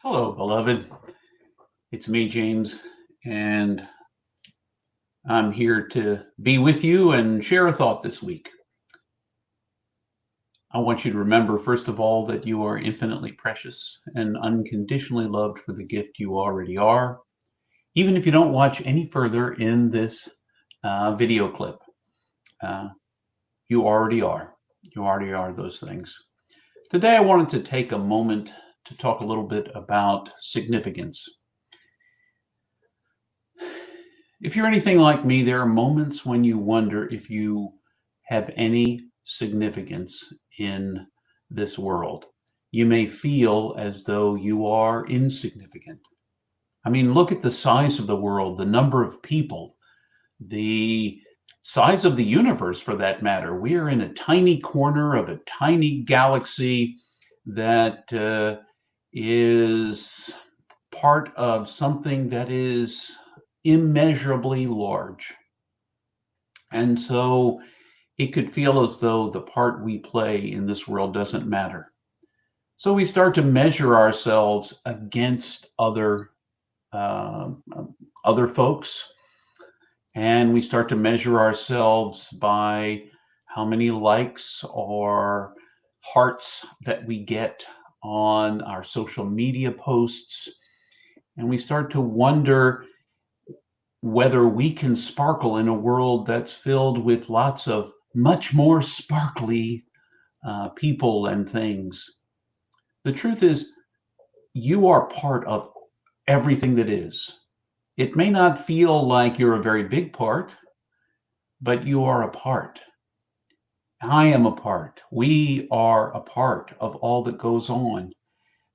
Hello, beloved. It's me, James, and I'm here to be with you and share a thought this week. I want you to remember, first of all, that you are infinitely precious and unconditionally loved for the gift you already are, even if you don't watch any further in this video clip. You already are. You already are those things. Today, I wanted to take a moment to talk a little bit about significance. If you're anything like me, there are moments when you wonder if you have any significance in this world. You may feel as though you are insignificant. I mean, look at the size of the world, the number of people, the size of the universe for that matter. We are in a tiny corner of a tiny galaxy that is part of something that is immeasurably large. And so it could feel as though the part we play in this world doesn't matter. So we start to measure ourselves against other folks, and we start to measure ourselves by how many likes or hearts that we get on our social media posts, and we start to wonder whether we can sparkle in a world that's filled with lots of much more sparkly people and things. The truth is, you are part of everything that is. It may not feel like you're a very big part, but you are a part. I am a part. We are a part of all that goes on.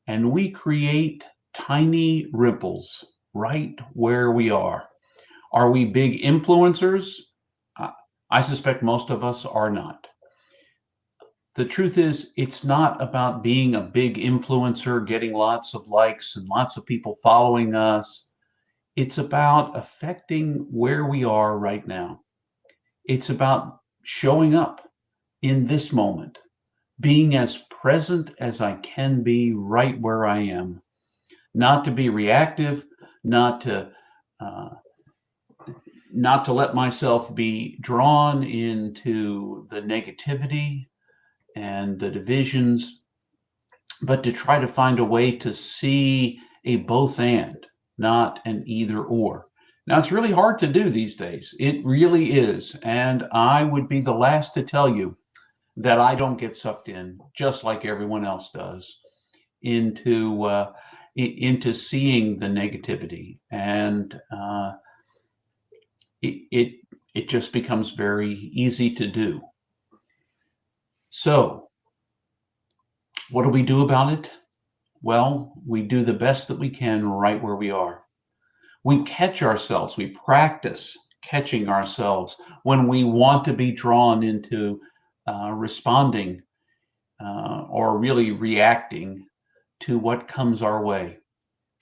And we create tiny ripples right where we are. Are we big influencers? I suspect most of us are not. The truth is, it's not about being a big influencer, getting lots of likes and lots of people following us. It's about affecting where we are right now. It's about showing up in this moment, being as present as I can be right where I am, not to be reactive, not to let myself be drawn into the negativity and the divisions, but to try to find a way to see a both and, not an either or. Now, it's really hard to do these days. It really is. And I would be the last to tell you that I don't get sucked in, just like everyone else does, into seeing the negativity. And it just becomes very easy to do. So what do we do about it? Well, we do the best that we can right where we are. We catch ourselves, we practice catching ourselves when we want to be drawn into responding or really reacting to what comes our way.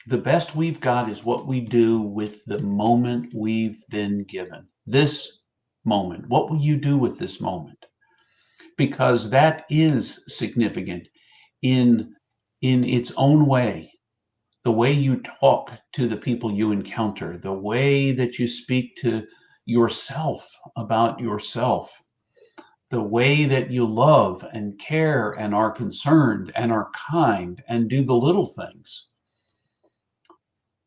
The best we've got is what we do with the moment we've been given. This moment. What will you do with this moment? Because that is significant in its own way. The way you talk to the people you encounter, the way that you speak to yourself about yourself, the way that you love and care and are concerned and are kind and do the little things.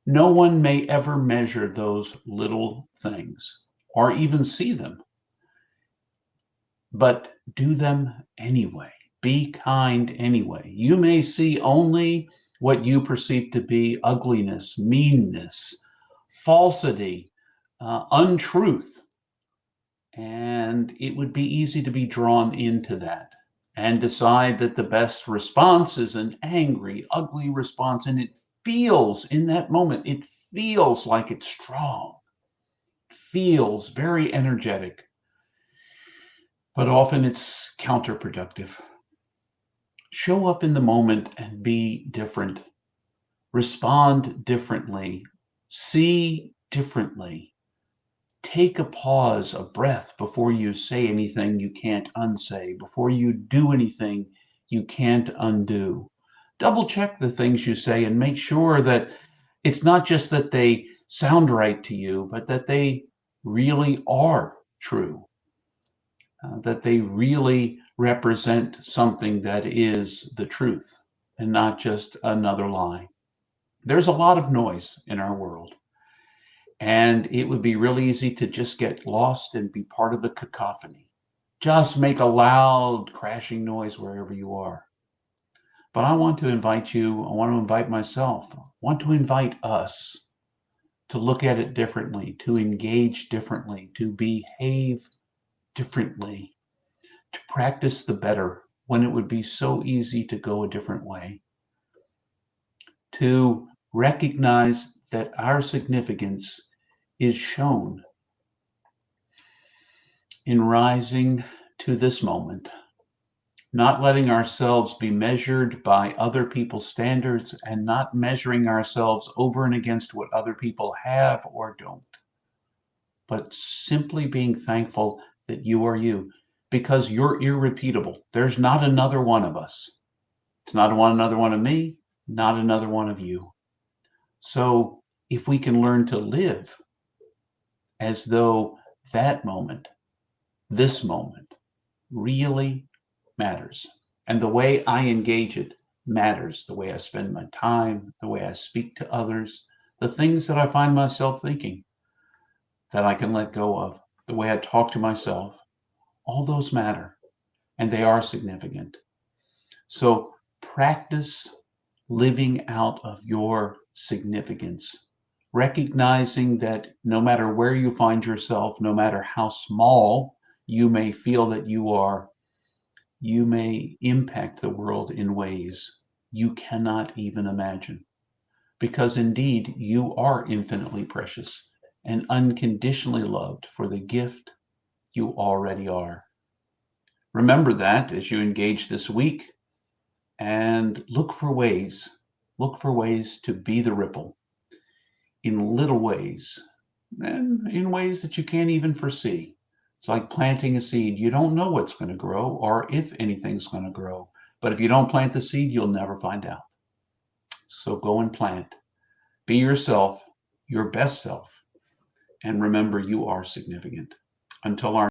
No one may ever measure those little things or even see them, but do them anyway. Be kind anyway. You may see only what you perceive to be ugliness, meanness, falsity, untruth. And it would be easy to be drawn into that and decide that the best response is an angry, ugly response. And it feels in that moment, it feels like it's strong, feels very energetic, but often it's counterproductive. Show up in the moment and be different. Respond differently. See differently. Take a pause, a breath before you say anything you can't unsay, before you do anything you can't undo. double check the things you say and make sure that it's not just that they sound right to you, but that they really are true, that they really represent something that is the truth and not just another lie. There's a lot of noise in our world, and it would be really easy to just get lost and be part of the cacophony. Just make a loud crashing noise wherever you are. But I want to invite you, I want to invite myself, I want to invite us to look at it differently, to engage differently, to behave differently, to practice the better when it would be so easy to go a different way, to recognize that our significance is shown in rising to this moment, not letting ourselves be measured by other people's standards and not measuring ourselves over and against what other people have or don't, but simply being thankful that you are you because you're irrepeatable. There's not another one of us. It's not another one of me, not another one of you. So if we can learn to live as though that moment, this moment, really matters. And the way I engage it matters. The way I spend my time, the way I speak to others, the things that I find myself thinking that I can let go of, the way I talk to myself, all those matter and they are significant. So practice living out of your significance, recognizing that no matter where you find yourself, no matter how small you may feel that you are, you may impact the world in ways you cannot even imagine. Because indeed, you are infinitely precious and unconditionally loved for the gift you already are. Remember that as you engage this week and look for ways to be the ripple in little ways and in ways that you can't even foresee. It's like planting a seed. You don't know what's going to grow or if anything's going to grow. But if you don't plant the seed, you'll never find out. So go and plant. Be yourself, your best self. And remember, you are significant. Until our